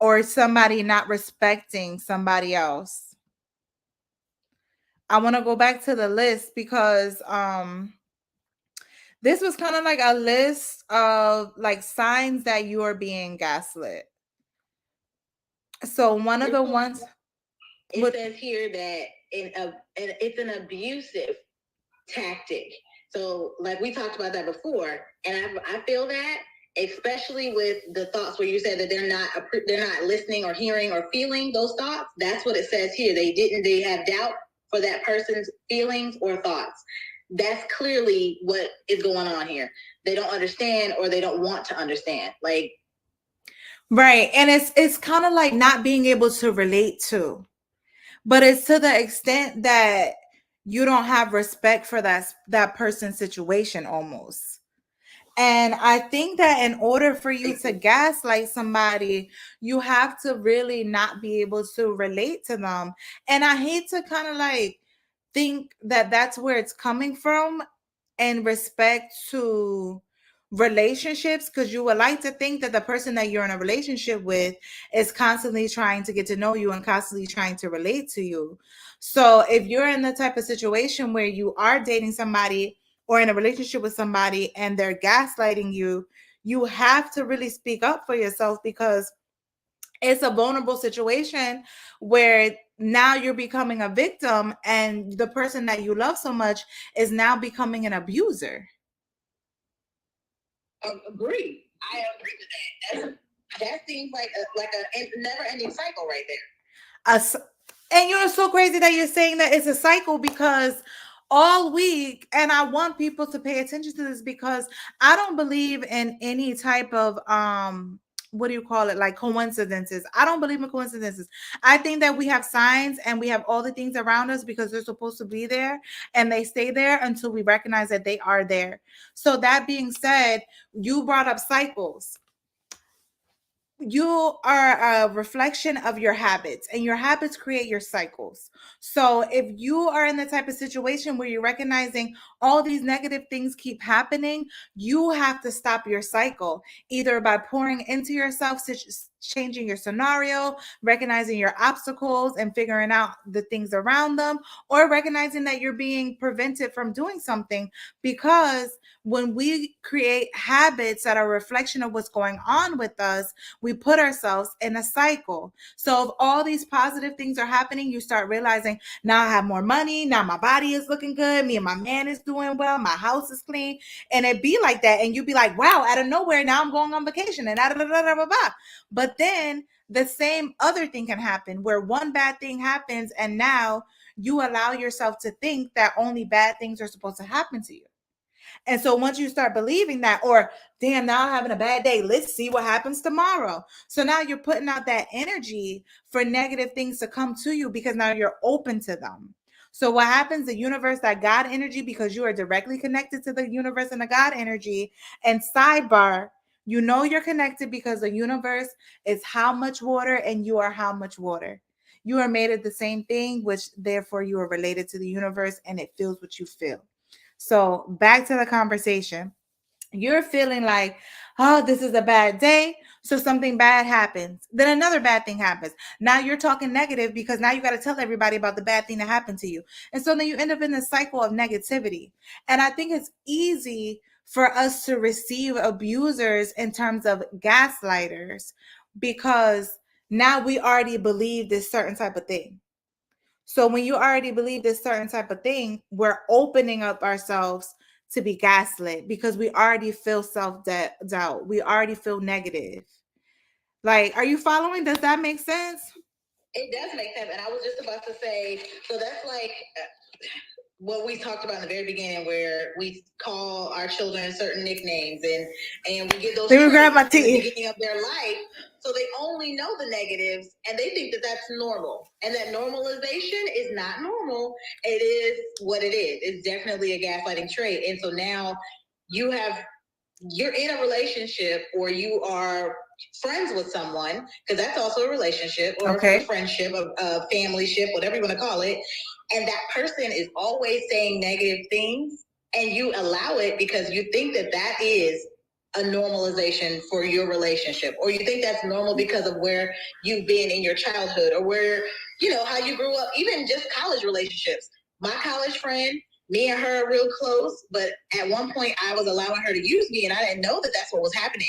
Speaker 1: or somebody not respecting somebody else. I want to go back to the list because this was kind of like a list of like signs that you are being gaslit. So one of the ones
Speaker 2: it says here that it's an abusive tactic. So like we talked about that before, and I feel that especially with the thoughts where you said that they're not listening or hearing or feeling those thoughts. That's what it says here. They have doubt for that person's feelings or thoughts. That's clearly what is going on here. They don't understand or they don't want to understand. Like,
Speaker 1: right. And it's kind of like not being able to relate to, but it's to the extent that you don't have respect for that person's situation almost. And I think that in order for you to gaslight somebody, you have to really not be able to relate to them. And I hate to kind of like think that that's where it's coming from in respect to relationships, because you would like to think that the person that you're in a relationship with is constantly trying to get to know you and constantly trying to relate to you. So if you're in the type of situation where you are dating somebody or in a relationship with somebody and they're gaslighting you, you have to really speak up for yourself, because it's a vulnerable situation where now you're becoming a victim, and the person that you love so much is now becoming an abuser.
Speaker 2: Agree. I agree with that. That seems like a never ending cycle right there.
Speaker 1: And you're so crazy that you're saying that it's a cycle, because all week, and I want people to pay attention to this, because I don't believe in any type of what do you call it, like coincidences. I don't believe in coincidences. I think that we have signs and we have all the things around us because they're supposed to be there, and they stay there until we recognize that they are there. So that being said, you brought up cycles. You are a reflection of your habits, and your habits create your cycles. So if you are in the type of situation where you're recognizing all these negative things keep happening, you have to stop your cycle, either by pouring into yourself, changing your scenario, recognizing your obstacles and figuring out the things around them, or recognizing that you're being prevented from doing something. Because when we create habits that are a reflection of what's going on with us, we put ourselves in a cycle. So if all these positive things are happening, you start realizing, now I have more money, now my body is looking good, me and my man is doing well, my house is clean, and it be like that, and you be like, wow, out of nowhere, now I'm going on vacation, and da da da da da da. But then the same other thing can happen, where one bad thing happens, and now you allow yourself to think that only bad things are supposed to happen to you. And so once you start believing that, or damn, now I'm having a bad day, let's see what happens tomorrow. So now you're putting out that energy for negative things to come to you, because now you're open to them. So what happens, the universe, that God energy, because you are directly connected to the universe and the God energy. And sidebar, you know you're connected because the universe is how much water and you are how much water. You are made of the same thing, which therefore you are related to the universe, and it feels what you feel. So back to the conversation. You're feeling like, oh, this is a bad day. So something bad happens. Then another bad thing happens. Now you're talking negative, because now you got to tell everybody about the bad thing that happened to you. And so then you end up in this cycle of negativity. And I think it's easy for us to receive abusers in terms of gaslighters, because now we already believe this certain type of thing. So when you already believe this certain type of thing, we're opening up ourselves to be gaslit, because we already feel self-doubt. We already feel negative. Like, are you following? Does that make sense?
Speaker 2: It does make sense. And I was just about to say, so that's like what we talked about in the very beginning, where we call our children certain nicknames, and we give those
Speaker 1: Let me grab my
Speaker 2: in the
Speaker 1: tea.
Speaker 2: beginning of their life, so they only know the negatives, and they think that that's normal, and that normalization is not normal. It is what it is. It's definitely a gaslighting trait. And so now you're in a relationship, or you are friends with someone, because that's also a relationship, or a friendship, a family ship, whatever you want to call it. And that person is always saying negative things, and you allow it because you think that that is a normalization for your relationship, or you think that's normal because of where you've been in your childhood, or where, how you grew up, even just college relationships. My college friend, me and her are real close, but at one point I was allowing her to use me, and I didn't know that that's what was happening.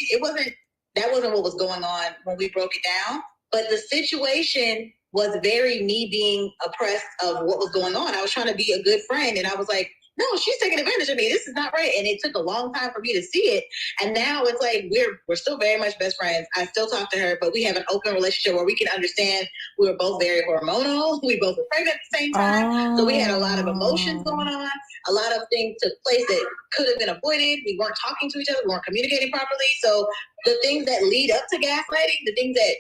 Speaker 2: That wasn't what was going on when we broke it down, but the situation was very me being oppressed of what was going on. I was trying to be a good friend, and I was like, no, she's taking advantage of me. This is not right. And it took a long time for me to see it. And now it's like we're still very much best friends. I still talk to her, but we have an open relationship where we can understand we were both very hormonal. We both were pregnant at the same time. So we had a lot of emotions going on. A lot of things took place that could have been avoided. We weren't talking to each other. We weren't communicating properly. So the things that lead up to gaslighting, the things that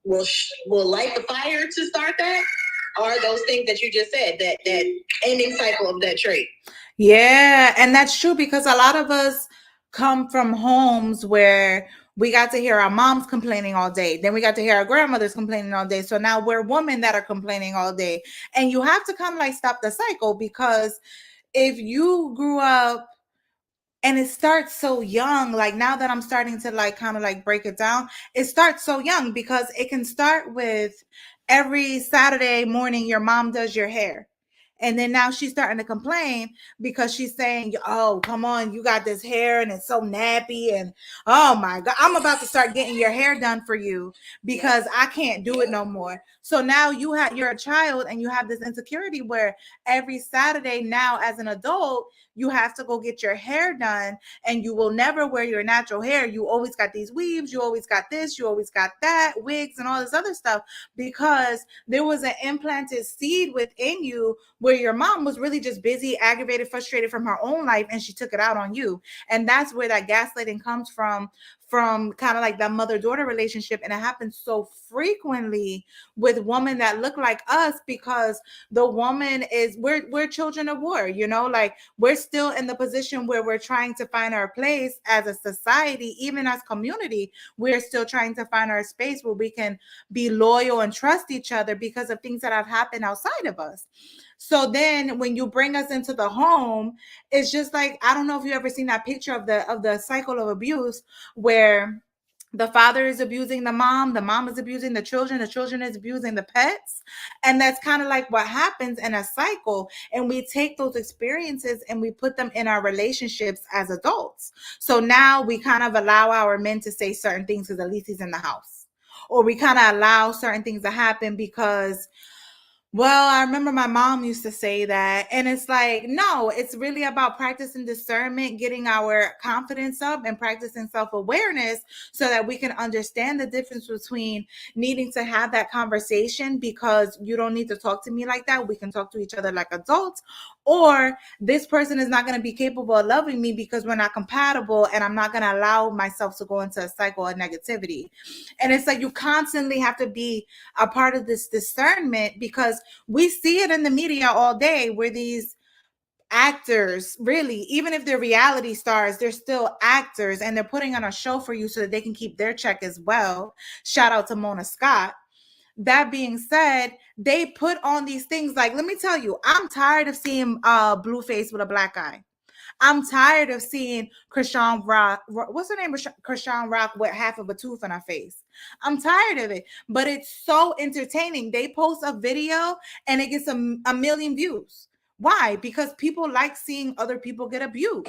Speaker 2: will light the fire to start that, are those things that you just said, that ending cycle of that trait.
Speaker 1: Yeah, and that's true, because a lot of us come from homes where we got to hear our moms complaining all day. Then we got to hear our grandmothers complaining all day. So now we're women that are complaining all day. And you have to kind of like stop the cycle, because if you grew up, and it starts so young, like now that I'm starting to like kind of like break it down, it starts so young, because it can start with every Saturday morning your mom does your hair. And then now she's starting to complain because she's saying, oh, come on, you got this hair and it's so nappy. And oh my God, I'm about to start getting your hair done for you because I can't do it no more. So now you're a child and you have this insecurity where every Saturday now as an adult, you have to go get your hair done and you will never wear your natural hair. You always got these weaves, you always got this, you always got that, wigs and all this other stuff because there was an implanted seed within you where your mom was really just busy, aggravated, frustrated from her own life, and she took it out on you. And that's where that gaslighting comes from kind of like that mother-daughter relationship. And it happens so frequently with women that look like us because the woman is we're children of war, like we're still in the position where we're trying to find our place as a society, even as community. We're still trying to find our space where we can be loyal and trust each other because of things that have happened outside of us. So then when you bring us into the home, it's just like, I don't know if you ever seen that picture of the cycle of abuse where the father is abusing the mom is abusing the children is abusing the pets. And that's kind of like what happens in a cycle. And we take those experiences and we put them in our relationships as adults. So now we kind of allow our men to say certain things because at least he's in the house. Or we kind of allow certain things to happen because, well, I remember my mom used to say that. And it's like, no, it's really about practicing discernment, getting our confidence up and practicing self-awareness so that we can understand the difference between needing to have that conversation because you don't need to talk to me like that. We can talk to each other like adults. Or this person is not going to be capable of loving me because we're not compatible and I'm not going to allow myself to go into a cycle of negativity. And it's like you constantly have to be a part of this discernment because we see it in the media all day where these actors, really, even if they're reality stars, they're still actors and they're putting on a show for you so that they can keep their check as well. Shout out to Mona Scott. That being said, they put on these things like, let me tell you, I'm tired of seeing Blueface with a black eye. I'm tired of seeing Krishan Rock. What's her name? Krishan Rock with half of a tooth on her face. I'm tired of it, but it's so entertaining. They post a video and it gets a million views. Why? Because people like seeing other people get abused.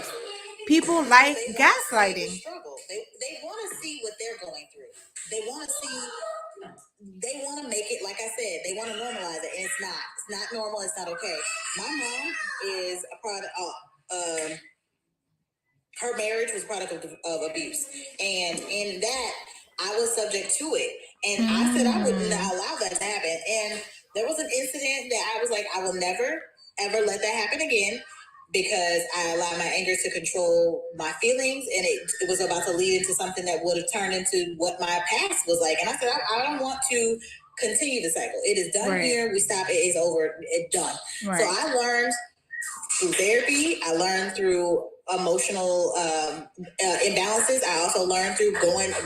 Speaker 1: People like gaslighting.
Speaker 2: They want to see what they're going through. They want to see. They want to make it, like I said, they want to normalize it, and it's not. It's not normal. It's not okay. My mom is a product of. Her marriage was product of abuse, and in that I was subject to it, and I said I would not allow that to happen. And there was an incident that I was like, I will never ever let that happen again because I allowed my anger to control my feelings, and it was about to lead into something that would have turned into what my past was like. And I said I don't want to continue the cycle. It is done here. We stop. It is over. It's done. So I learned through therapy. I learned through emotional imbalances. I also learned through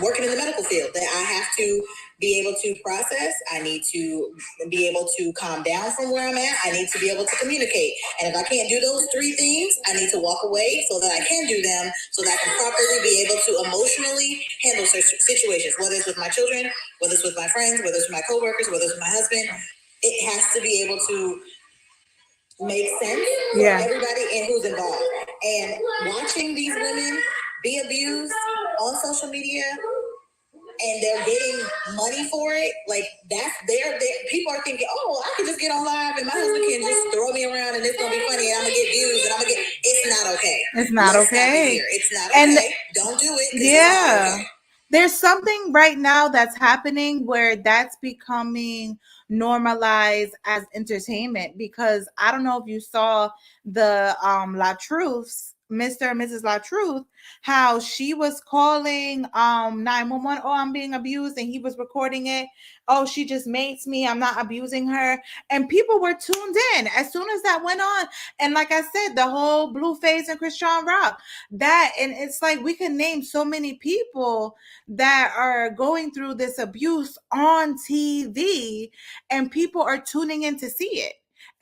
Speaker 2: working in the medical field that I have to be able to process. I need to be able to calm down from where I'm at. I need to be able to communicate. And if I can't do those three things, I need to walk away so that I can do them, so that I can properly be able to emotionally handle situations, whether it's with my children, whether it's with my friends, whether it's with my coworkers, whether it's with my husband. It has to be able to make sense for everybody and who's involved. And watching these women be abused on social media and they're getting money for it, like that's their people are thinking, oh, I can just get on live and my husband can just throw me around and it's gonna be funny and I'm gonna get views and I'm gonna get. It's not okay.
Speaker 1: It's not okay.
Speaker 2: It's not okay. And don't do it.
Speaker 1: Yeah. There's something right now that's happening where that's becoming normalized as entertainment because I don't know if you saw the La Truths, Mr. and Mrs. La Truth, how she was calling 911. Oh, I'm being abused, and he was recording it. Oh, she just mates me. I'm not abusing her. And people were tuned in as soon as that went on. And like I said, the whole Blueface and Krishan Rock, that, and it's like we can name so many people that are going through this abuse on TV, and people are tuning in to see it.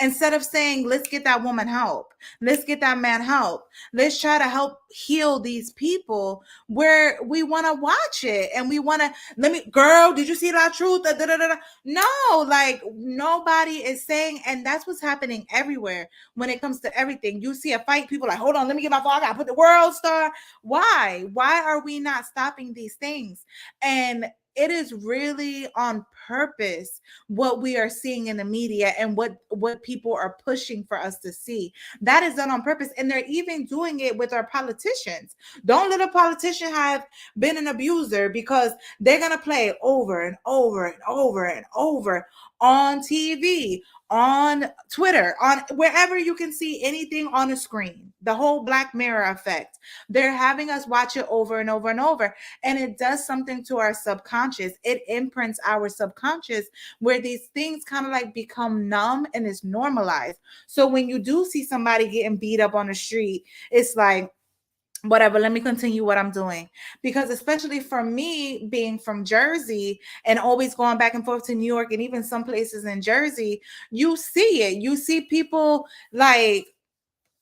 Speaker 1: instead of saying, let's get that woman help, let's get that man help, let's try to help heal these people, where we want to watch it and we want to, let me, girl, did you see that truth? Da, da, da, da. No, like nobody is saying, and that's what's happening everywhere when it comes to everything. You see a fight, people are like, hold on, let me get my phone, I gotta put the world star. Why are we not stopping these things? And it is really on purpose what we are seeing in the media and what people are pushing for us to see. That is done on purpose, and they're even doing it with our politicians. Don't let a politician have been an abuser, because they're going to play it over and over and over and over on TV, on Twitter, on wherever you can see anything on a screen. The whole Black Mirror effect. They're having us watch it over and over and over. And it does something to our subconscious. It imprints our subconscious, where these things kind of like become numb and it's normalized. So when you do see somebody getting beat up on the street, it's like, whatever, let me continue what I'm doing. Because especially for me, being from Jersey and always going back and forth to New York and even some places in Jersey, you see it. You see people like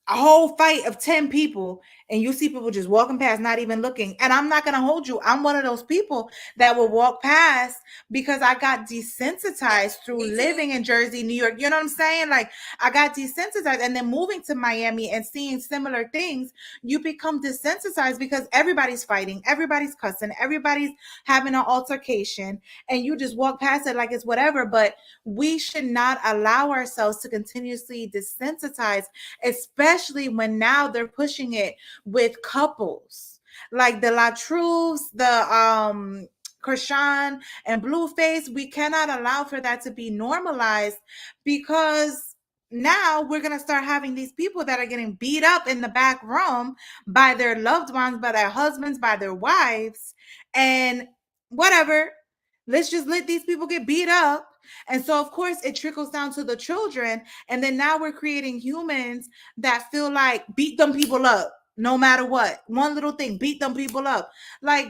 Speaker 1: a whole fight of 10 people, and you see people just walking past, not even looking. And I'm not going to hold you, I'm one of those people that will walk past, because I got desensitized through living in Jersey, New York. You know what I'm saying? Like, I got desensitized, and then moving to Miami and seeing similar things, you become desensitized, because everybody's fighting, everybody's cussing, everybody's having an altercation, and you just walk past it like it's whatever. But we should not allow ourselves to continuously desensitize, especially when now they're pushing it with couples like the La Truths, the Krishan and Blueface. We cannot allow for that to be normalized, because now we're going to start having these people that are getting beat up in the back room by their loved ones, by their husbands, by their wives, and whatever. Let's just let these people get beat up. And so, of course, it trickles down to the children. And then now we're creating humans that feel like beat them people up no matter what. One little thing, beat them people up. Like,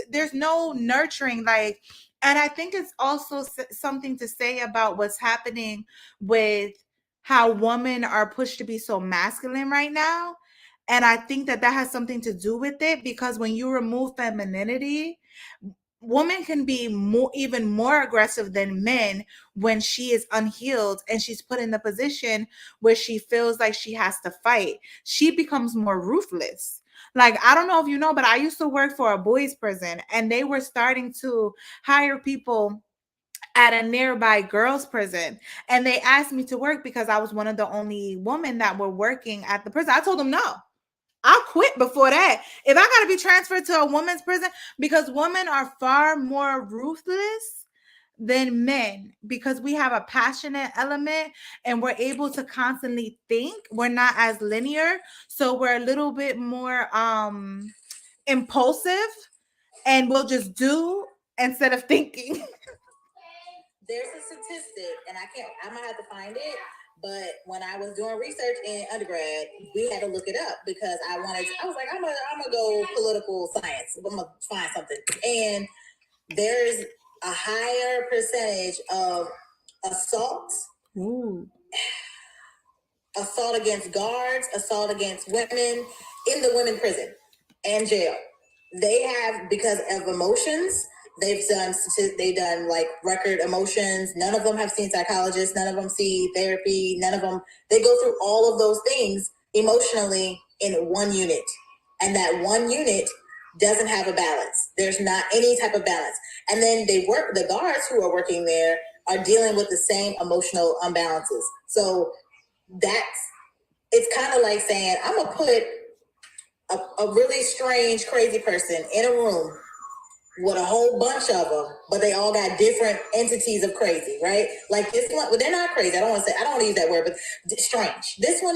Speaker 1: there's no nurturing. Like, and I think it's also something to say about what's happening with how women are pushed to be so masculine right now. And I think that has something to do with it, because when you remove femininity, woman can be even more aggressive than men when she is unhealed and she's put in the position where she feels like she has to fight. She becomes more ruthless. Like, I don't know if you know, but I used to work for a boys prison, and they were starting to hire people at a nearby girls prison, and they asked me to work because I was one of the only women that were working at the prison. I told them no. I'll quit before that. If I got to be transferred to a women's prison, because women are far more ruthless than men, because we have a passionate element and we're able to constantly think. We're not as linear. So we're a little bit more impulsive, and we'll just do instead of thinking.
Speaker 2: There's a statistic, and I'm gonna have to find it. But when I was doing research in undergrad, we had to look it up because I was like, I'm gonna go political science. I'm gonna find something. And there's a higher percentage of assaults. Ooh. Assault against guards, assault against women in the women prison and jail. They have, because of emotions, they've done like record emotions. None of them have seen psychologists. None of them see therapy. None of them, they go through all of those things emotionally in one unit. And that one unit doesn't have a balance. There's not any type of balance. And then the guards who are working there are dealing with the same emotional imbalances. So it's kind of like saying, I'm going to put a really strange, crazy person in a room with a whole bunch of them, but they all got different entities of crazy, right? Like this one, well, they're not crazy. I don't want to use that word, but strange. This one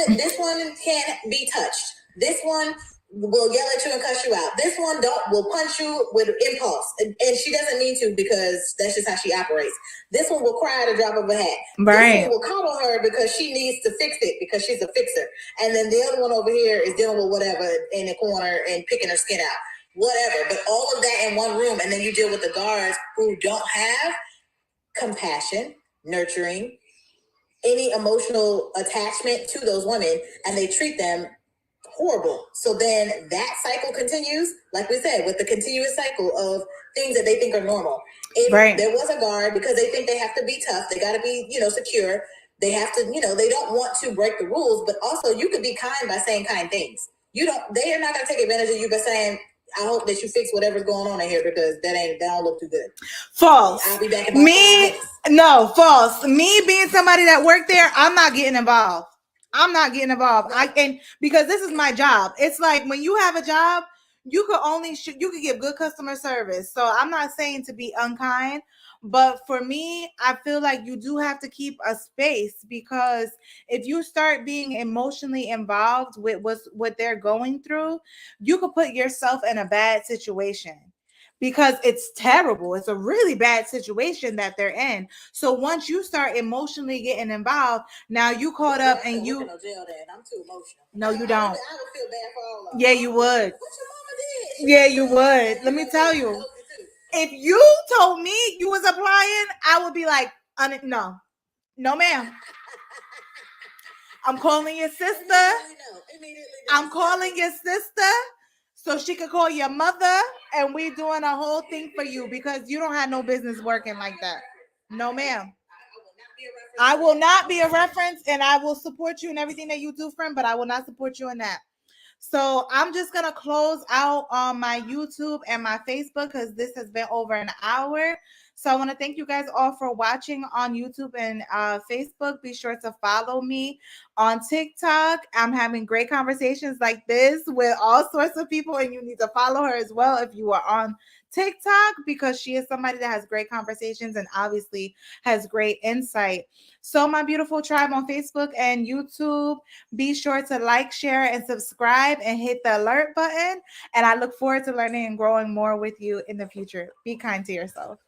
Speaker 2: can't be touched. This one will yell at you and cuss you out. This one will punch you with impulse, and she doesn't mean to, because that's just how she operates. This one will cry at a drop of a hat.
Speaker 1: Right.
Speaker 2: This one will coddle her because she needs to fix it, because she's a fixer. And then the other one over here is dealing with whatever in the corner and picking her skin out. Whatever, but all of that in one room. And then you deal with the guards who don't have compassion, nurturing, any emotional attachment to those women, and they treat them horrible. So then that cycle continues, like we said, with the continuous cycle of things that they think are normal. If there was a guard, because they think they have to be tough, they got to be, secure. They have to, they don't want to break the rules, but also you could be kind by saying kind things. They are not going to take advantage of you by saying, I hope that you fix whatever's going on in here because that don't look too good.
Speaker 1: False.
Speaker 2: I'll be back in my 5 minutes.
Speaker 1: No, false. Me being somebody that worked there, I'm not getting involved. I'm not getting involved. Because this is my job. It's like when you have a job, you could only you could give good customer service. So I'm not saying to be unkind, but for me, I feel like you do have to keep a space, because if you start being emotionally involved with what they're going through, you could put yourself in a bad situation, because it's terrible. It's a really bad situation that they're in. So once you start emotionally getting involved, now you caught up and you.
Speaker 2: I'm too emotional.
Speaker 1: No, you don't.
Speaker 2: I would feel bad for all of them.
Speaker 1: Yeah, you would.
Speaker 2: What your mama did?
Speaker 1: Yeah, you would. Let me tell you. If you told me you was applying, I would be like, no, ma'am. I'm calling your sister. I'm calling your sister so she could call your mother, and we doing a whole thing for you, because you don't have no business working like that. No, ma'am. I will not be a reference, and I will support you in everything that you do, friend, but I will not support you in that. So I'm just going to close out on my YouTube and my Facebook, because this has been over an hour. So I want to thank you guys all for watching on YouTube and Facebook. Be sure to follow me on TikTok. I'm having great conversations like this with all sorts of people, and you need to follow her as well if you are on TikTok, because she is somebody that has great conversations and obviously has great insight. So my beautiful tribe on Facebook and YouTube, be sure to like, share, and subscribe, and hit the alert button. And I look forward to learning and growing more with you in the future. Be kind to yourself.